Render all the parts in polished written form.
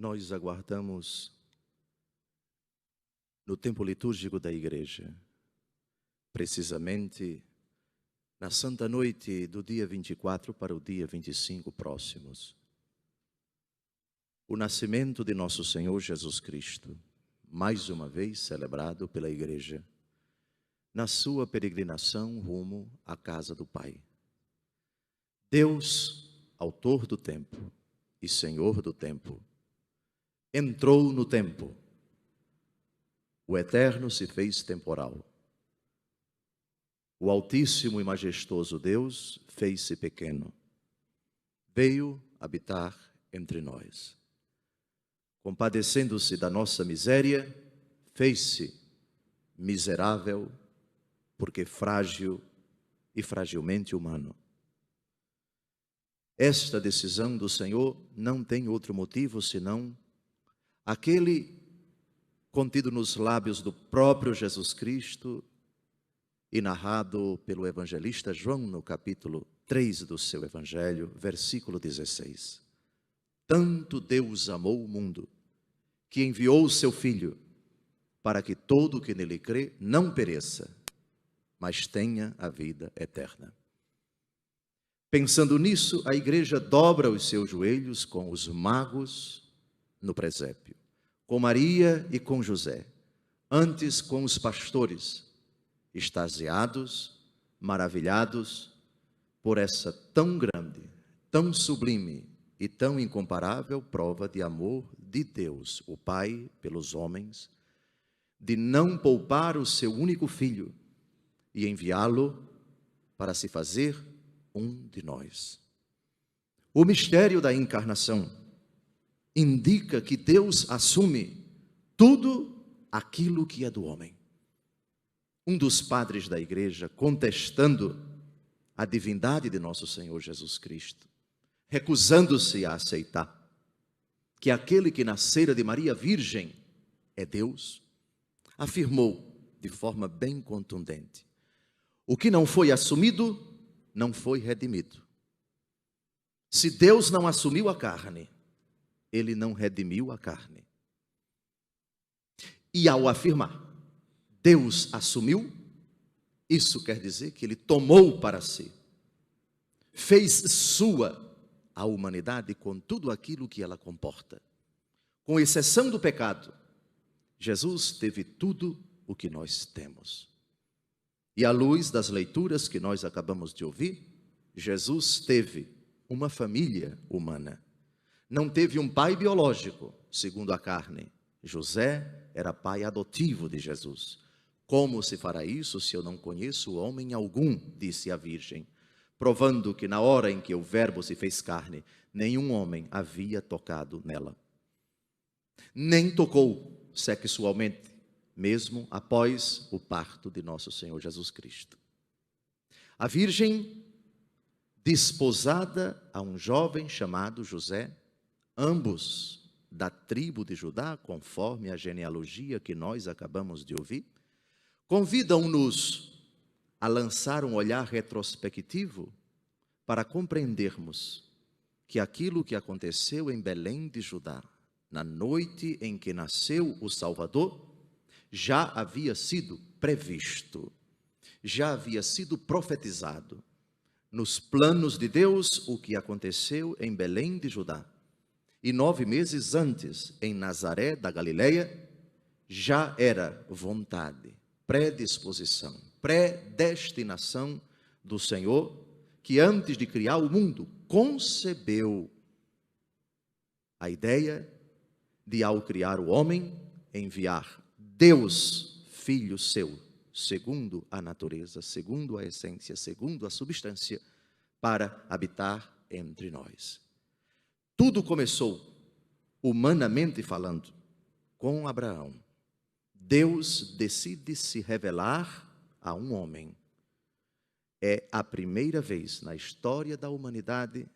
nós aguardamos no tempo litúrgico da Igreja, precisamente na Santa Noite do dia 24 para o dia 25 próximos. O nascimento de nosso Senhor Jesus Cristo, mais uma vez celebrado pela Igreja, na sua peregrinação rumo à casa do Pai. Deus, autor do tempo e Senhor do tempo, entrou no tempo. O Eterno se fez temporal. O Altíssimo e Majestoso Deus fez-se pequeno. Veio habitar entre nós. Compadecendo-se da nossa miséria, fez-se miserável, porque frágil e fragilmente humano. Esta decisão do Senhor não tem outro motivo senão aquele contido nos lábios do próprio Jesus Cristo e narrado pelo evangelista João no capítulo 3 do seu evangelho, versículo 16. Tanto Deus amou o mundo, que enviou o seu Filho, para que todo o que nele crê não pereça, mas tenha a vida eterna. Pensando nisso, a Igreja dobra os seus joelhos com os magos no presépio, com Maria e com José, antes com os pastores, extasiados, maravilhados por essa tão grande, tão sublime e tão incomparável prova de amor de Deus, o Pai, pelos homens, de não poupar o seu único Filho e enviá-lo para se fazer um de nós. O mistério da encarnação indica que Deus assume tudo aquilo que é do homem. Um dos padres da Igreja, contestando a divindade de nosso Senhor Jesus Cristo, recusando-se a aceitar que aquele que nascera de Maria Virgem é Deus, afirmou de forma bem contundente: o que não foi assumido, não foi redimido. Se Deus não assumiu a carne, Ele não redimiu a carne. E ao afirmar, Deus assumiu, isso quer dizer que Ele tomou para si, fez sua a humanidade com tudo aquilo que ela comporta. Com exceção do pecado, Jesus teve tudo o que nós temos. E à luz das leituras que nós acabamos de ouvir, Jesus teve uma família humana. Não teve um pai biológico, segundo a carne. José era pai adotivo de Jesus. Como se fará isso se eu não conheço homem algum, disse a Virgem, provando que na hora em que o Verbo se fez carne, nenhum homem havia tocado nela. Nem tocou sexualmente, mesmo após o parto de nosso Senhor Jesus Cristo. A Virgem, desposada a um jovem chamado José, ambos da tribo de Judá, conforme a genealogia que nós acabamos de ouvir, convidam-nos a lançar um olhar retrospectivo para compreendermos que aquilo que aconteceu em Belém de Judá, na noite em que nasceu o Salvador, já havia sido previsto, já havia sido profetizado. Nos planos de Deus, o que aconteceu em Belém de Judá, e 9 meses antes, em Nazaré da Galileia, já era vontade, predisposição, predestinação do Senhor, que antes de criar o mundo, concebeu a ideia de, ao criar o homem, enviar Deus, Filho seu, segundo a natureza, segundo a essência, segundo a substância, para habitar entre nós. Tudo começou, humanamente falando, com Abraão. Deus decide se revelar a um homem. É a primeira vez na história da humanidade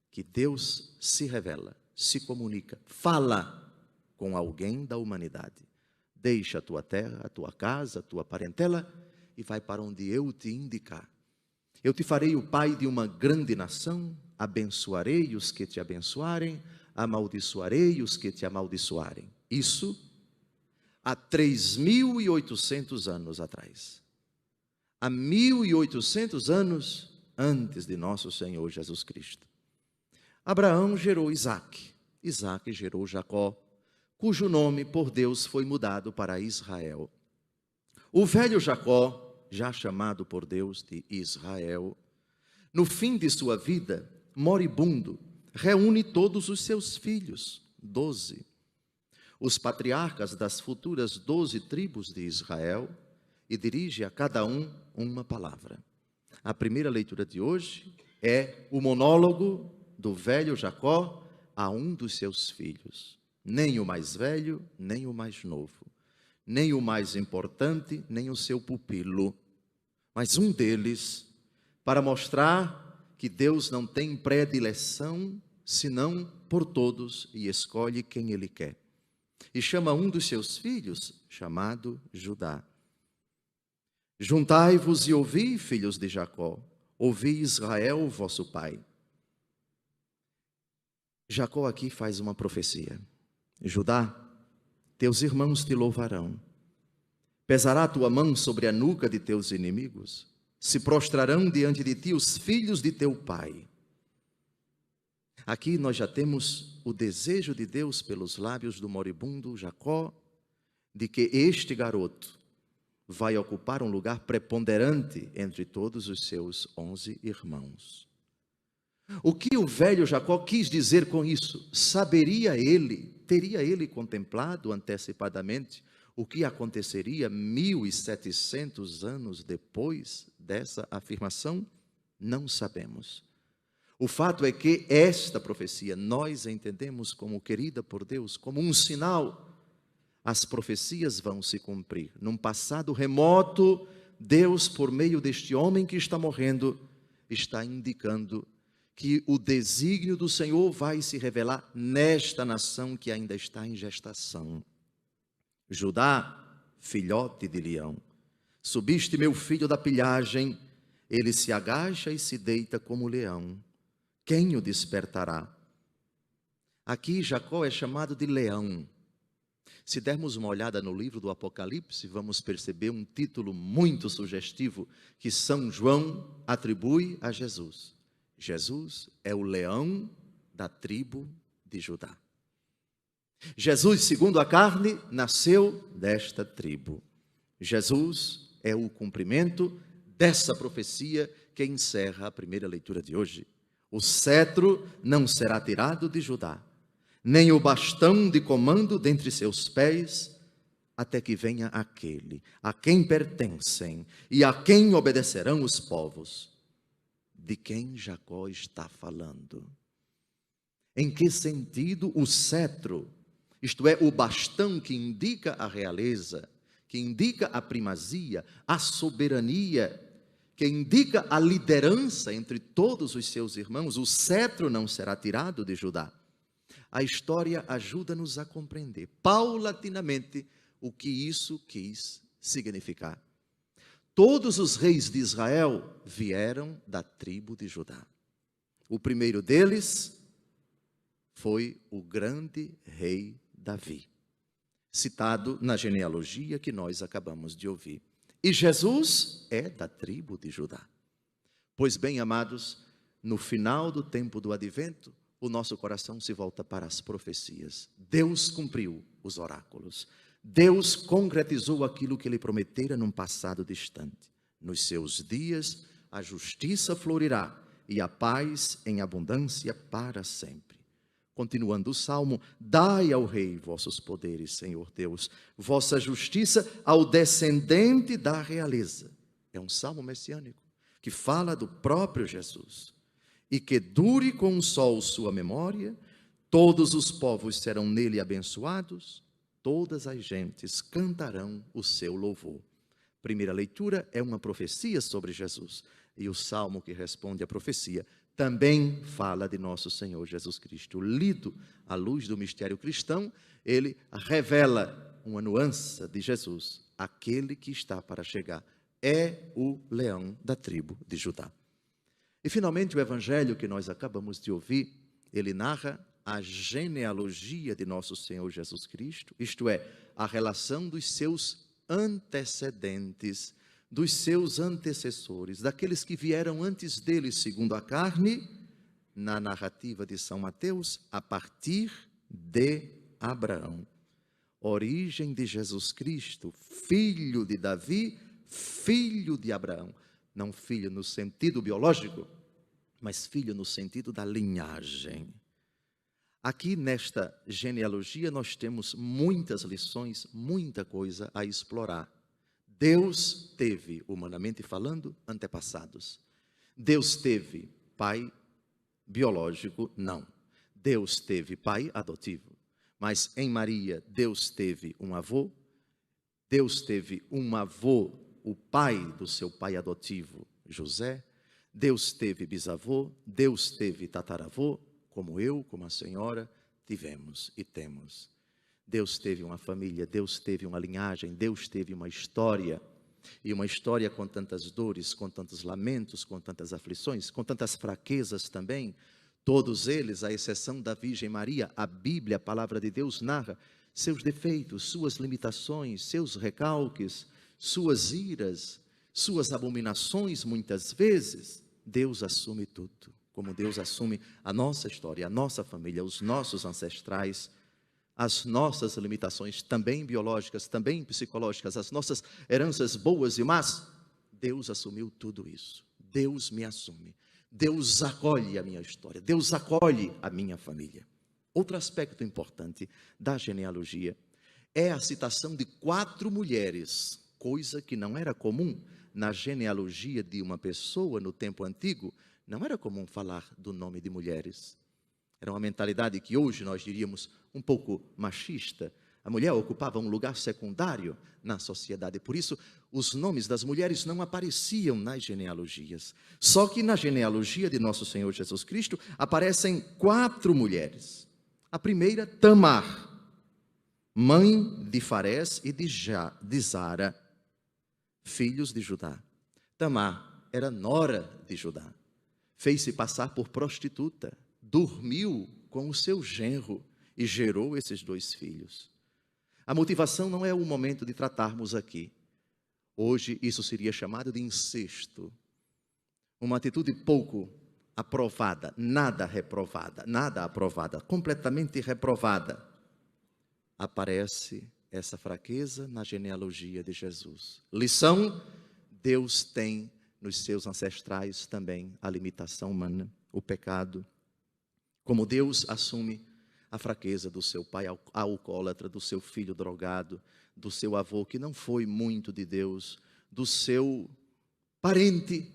que Deus se revela, se comunica, fala com alguém da humanidade. Deixa a tua terra, a tua casa, a tua parentela e vai para onde eu te indicar. Eu te farei o pai de uma grande nação, abençoarei os que te abençoarem, amaldiçoarei os que te amaldiçoarem. Isso há 3.800 anos atrás. Há 1.800 anos antes de nosso Senhor Jesus Cristo. Abraão gerou Isaque. Isaque gerou Jacó, cujo nome por Deus foi mudado para Israel. O velho Jacó, já chamado por Deus de Israel, no fim de sua vida, moribundo, reúne todos os seus filhos, 12. Os patriarcas das futuras 12 tribos de Israel, e dirige a cada um uma palavra. A primeira leitura de hoje é o monólogo do velho Jacó a um dos seus filhos. Nem o mais velho, nem o mais novo, nem o mais importante, nem o seu pupilo, mas um deles, para mostrar que Deus não tem predileção, senão por todos, e escolhe quem Ele quer. E chama um dos seus filhos, chamado Judá. Juntai-vos e ouvi, filhos de Jacó, ouvi Israel, vosso pai. Jacó aqui faz uma profecia. Judá, teus irmãos te louvarão. Pesará a tua mão sobre a nuca de teus inimigos. Se prostrarão diante de ti os filhos de teu pai. Aqui nós já temos o desejo de Deus pelos lábios do moribundo Jacó, de que este garoto vai ocupar um lugar preponderante entre todos os seus 11 irmãos. O que o velho Jacó quis dizer com isso? Saberia ele, teria ele contemplado antecipadamente o que aconteceria 1.700 anos depois dessa afirmação? Não sabemos. O fato é que esta profecia nós entendemos como querida por Deus, como um sinal. As profecias vão se cumprir. Num passado remoto, Deus, por meio deste homem que está morrendo, está indicando que o desígnio do Senhor vai se revelar nesta nação que ainda está em gestação. Judá, filhote de leão, subiste meu filho da pilhagem, ele se agacha e se deita como leão. Quem o despertará? Aqui Jacó é chamado de leão. Se dermos uma olhada no livro do Apocalipse, vamos perceber um título muito sugestivo que São João atribui a Jesus. Jesus é o leão da tribo de Judá. Jesus, segundo a carne, nasceu desta tribo. Jesus é o cumprimento dessa profecia que encerra a primeira leitura de hoje. O cetro não será tirado de Judá, nem o bastão de comando dentre seus pés, até que venha aquele a quem pertencem e a quem obedecerão os povos. De quem Jacó está falando? Em que sentido o cetro, isto é, o bastão que indica a realeza, que indica a primazia, a soberania, que indica a liderança entre todos os seus irmãos, o cetro não será tirado de Judá? A história ajuda-nos a compreender paulatinamente o que isso quis significar. Todos os reis de Israel vieram da tribo de Judá. O primeiro deles foi o grande rei Davi, citado na genealogia que nós acabamos de ouvir. E Jesus é da tribo de Judá. Pois bem, amados, no final do tempo do advento, o nosso coração se volta para as profecias. Deus cumpriu os oráculos. Deus concretizou aquilo que Ele prometera num passado distante. Nos seus dias, a justiça florirá e a paz em abundância para sempre. Continuando o salmo, dai ao rei vossos poderes, Senhor Deus, vossa justiça ao descendente da realeza. É um salmo messiânico que fala do próprio Jesus. E que dure com o sol sua memória, todos os povos serão nele abençoados, todas as gentes cantarão o seu louvor. Primeira leitura é uma profecia sobre Jesus, e o salmo que responde à profecia também fala de nosso Senhor Jesus Cristo. Lido à luz do mistério cristão, ele revela uma nuance de Jesus, aquele que está para chegar, é o leão da tribo de Judá. E finalmente o evangelho que nós acabamos de ouvir, ele narra a genealogia de nosso Senhor Jesus Cristo, isto é, a relação dos seus antecedentes, dos seus antecessores, daqueles que vieram antes dele segundo a carne, na narrativa de São Mateus, a partir de Abraão. Origem de Jesus Cristo, filho de Davi, filho de Abraão. Não filho no sentido biológico, mas filho no sentido da linhagem. Aqui nesta genealogia nós temos muitas lições, muita coisa a explorar. Deus teve, humanamente falando, antepassados. Deus teve pai biológico? Não. Deus teve pai adotivo. Mas em Maria, Deus teve um avô. Deus teve um avô, o pai do seu pai adotivo, José. Deus teve bisavô. Deus teve tataravô, como eu, como a senhora, tivemos e temos. Deus teve uma família, Deus teve uma linhagem, Deus teve uma história. E uma história com tantas dores, com tantos lamentos, com tantas aflições, com tantas fraquezas também. Todos eles, à exceção da Virgem Maria, a Bíblia, a palavra de Deus, narra seus defeitos, suas limitações, seus recalques, suas iras, suas abominações, muitas vezes. Deus assume tudo, como Deus assume a nossa história, a nossa família, os nossos ancestrais, as nossas limitações, também biológicas, também psicológicas, as nossas heranças boas e más. Deus assumiu tudo isso. Deus me assume. Deus acolhe a minha história. Deus acolhe a minha família. Outro aspecto importante da genealogia é a citação de 4 mulheres, coisa que não era comum na genealogia de uma pessoa no tempo antigo. Não era comum falar do nome de mulheres. Era uma mentalidade que hoje nós diríamos um pouco machista. A mulher ocupava um lugar secundário na sociedade. Por isso, os nomes das mulheres não apareciam nas genealogias. Só que na genealogia de nosso Senhor Jesus Cristo aparecem 4 mulheres. A primeira, Tamar, mãe de Farés e de Zara, filhos de Judá. Tamar era nora de Judá. Fez-se passar por prostituta. Dormiu com o seu genro e gerou esses 2 filhos. A motivação não é o momento de tratarmos aqui. Hoje isso seria chamado de incesto. Uma atitude pouco aprovada, nada reprovada, nada aprovada, completamente reprovada. Aparece essa fraqueza na genealogia de Jesus. Lição: Deus tem nos seus ancestrais também a limitação humana, o pecado. Como Deus assume a fraqueza do seu pai alcoólatra, do seu filho drogado, do seu avô que não foi muito de Deus, do seu parente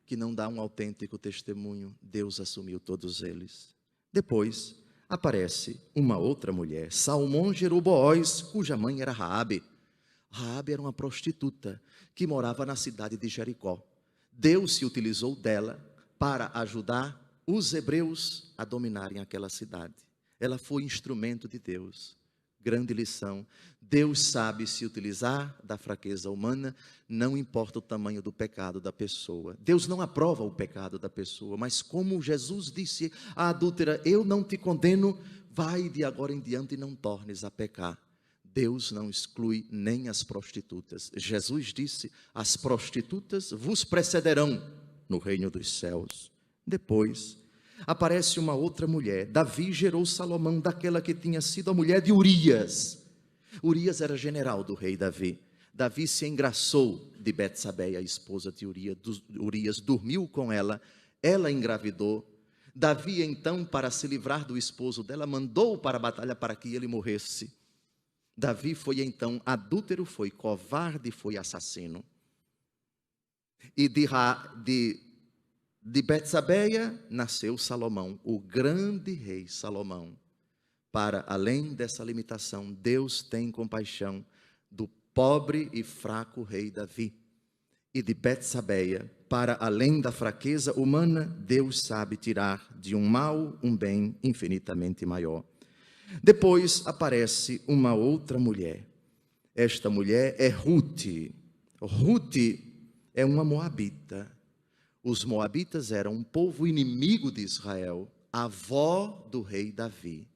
que não dá um autêntico testemunho, Deus assumiu todos eles. Depois aparece uma outra mulher, Salmão gerou Boaz, cuja mãe era Raabe. Raabe era uma prostituta que morava na cidade de Jericó. Deus se utilizou dela para ajudar os hebreus a dominarem aquela cidade. Ela foi instrumento de Deus. Grande lição. Deus sabe se utilizar da fraqueza humana, não importa o tamanho do pecado da pessoa. Deus não aprova o pecado da pessoa, mas como Jesus disse à adúltera, eu não te condeno, vai de agora em diante e não tornes a pecar. Deus não exclui nem as prostitutas. Jesus disse, as prostitutas vos precederão no reino dos céus. Depois aparece uma outra mulher. Davi gerou Salomão, daquela que tinha sido a mulher de Urias. Urias era general do rei Davi. Davi se engraçou de Betsabeia, a esposa de Urias, dormiu com ela, ela engravidou. Davi então, para se livrar do esposo dela, mandou para a batalha para que ele morresse. Davi foi então adúltero, foi covarde, foi assassino. E de Betsabeia nasceu Salomão, o grande rei Salomão. Para além dessa limitação, Deus tem compaixão do pobre e fraco rei Davi. E de Betsabeia, para além da fraqueza humana, Deus sabe tirar de um mal um bem infinitamente maior. Depois aparece uma outra mulher. Esta mulher é Rute. Rute é uma moabita. Os moabitas eram um povo inimigo de Israel. avó do rei Davi.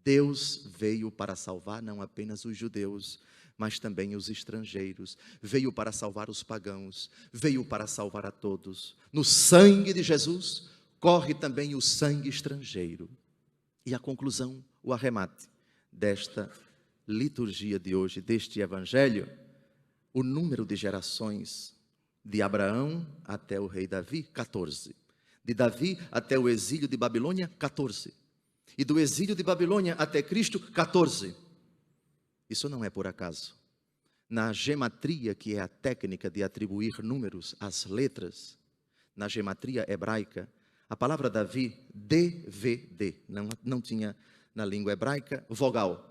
Deus veio para salvar não apenas os judeus, mas também os estrangeiros. Veio para salvar os pagãos, veio para salvar a todos. No sangue de Jesus corre também o sangue estrangeiro. E a conclusão, o arremate desta liturgia de hoje, deste evangelho, o número de gerações de Abraão até o rei Davi, 14. De Davi até o exílio de Babilônia, 14. E do exílio de Babilônia até Cristo, 14. Isso não é por acaso. Na gematria, que é a técnica de atribuir números às letras, na gematria hebraica, a palavra Davi, DVD, não tinha na língua hebraica vogal.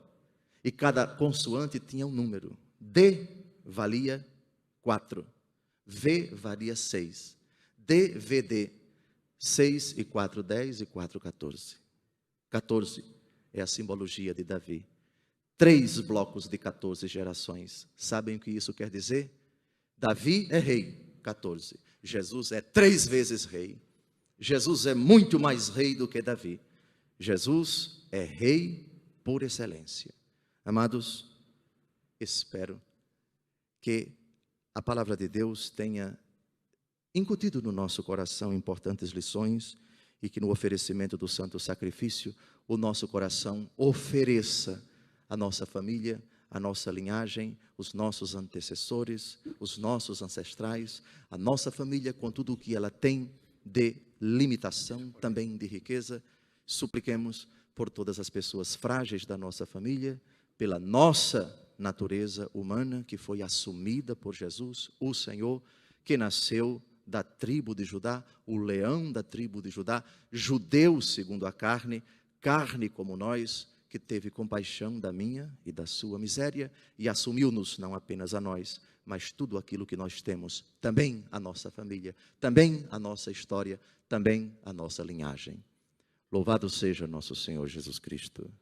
E cada consoante tinha um número. D valia 4. V valia 6. DVD, 6 e 4, 10 e 4, 14. 14 é a simbologia de Davi. 3 blocos de 14 gerações. Sabem o que isso quer dizer? Davi é rei, 14. Jesus é 3 vezes rei. Jesus é muito mais rei do que Davi. Jesus é rei por excelência. Amados, espero que a palavra de Deus tenha incutido no nosso coração importantes lições e que no oferecimento do santo sacrifício o nosso coração ofereça a nossa família, a nossa linhagem, os nossos antecessores, os nossos ancestrais, a nossa família com tudo o que ela tem de limitação, também de riqueza. Supliquemos por todas as pessoas frágeis da nossa família, pela nossa natureza humana que foi assumida por Jesus, o Senhor, que nasceu da tribo de Judá, o leão da tribo de Judá, judeu segundo a carne, carne como nós, que teve compaixão da minha e da sua miséria e assumiu-nos não apenas a nós, mas tudo aquilo que nós temos, também a nossa família, também a nossa história, também a nossa linhagem. Louvado seja nosso Senhor Jesus Cristo.